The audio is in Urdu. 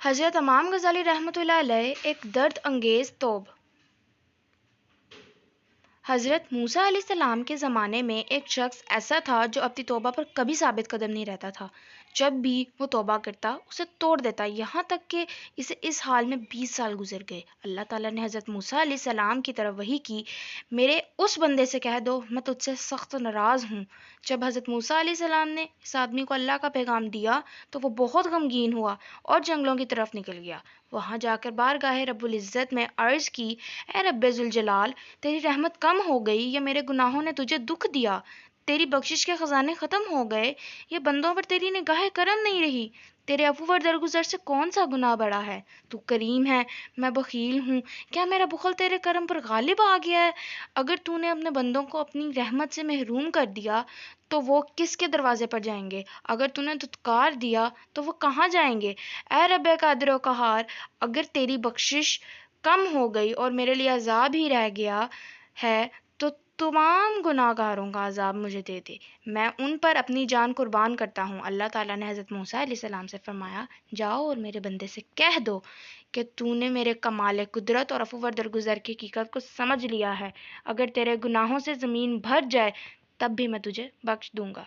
حضرت امام غزالی رحمۃ اللہ علیہ ایک درد انگیز توب۔ حضرت موسیٰ علیہ السلام کے زمانے میں ایک شخص ایسا تھا جو اپنی توبہ پر کبھی ثابت قدم نہیں رہتا تھا۔ جب بھی وہ توبہ کرتا اسے توڑ دیتا، یہاں تک کہ اسے اس حال میں 20 سال گزر گئے۔ اللہ تعالیٰ نے حضرت موسیٰ علیہ السلام کی طرف وحی کی، میرے اس بندے سے کہہ دو میں تجھ سے سخت ناراض ہوں۔ جب حضرت موسیٰ علیہ السلام نے اس آدمی کو اللہ کا پیغام دیا تو وہ بہت غمگین ہوا اور جنگلوں کی طرف نکل گیا۔ وہاں جا کر بارگاہ رب العزت میں عرض کی، اے رب ذوالجلال، تیری رحمت کم ہو گئی یا میرے گناہوں نے تجھے دکھ دیا؟ تیری بخشش کے خزانے ختم ہو گئے یا بندوں پر تیری نگاہ کرم نہیں رہی؟ تیرے عفو اور درگزر سے کون سا گناہ بڑا ہے؟ تو کریم ہے، میں بخیل ہوں، کیا میرا بخل تیرے کرم پر غالب آ گیا ہے؟ اگر تو نے اپنے بندوں کو اپنی رحمت سے محروم کر دیا تو وہ کس کے دروازے پر جائیں گے؟ اگر تو نے دھتکار دیا تو وہ کہاں جائیں گے؟ اے رب قادر و قہار، اگر تیری بخشش کم ہو گئی اور میرے لیے عذاب ہی رہ گیا ہے تو تمام گناہ گاروں کا عذاب مجھے دے دے، میں ان پر اپنی جان قربان کرتا ہوں۔ اللہ تعالیٰ نے حضرت موسیٰ علیہ السلام سے فرمایا، جاؤ اور میرے بندے سے کہہ دو کہ تو نے میرے کمال قدرت اور عفو و درگزر کی حقیقت کو سمجھ لیا ہے۔ اگر تیرے گناہوں سے زمین بھر جائے تب بھی میں تجھے بخش دوں گا۔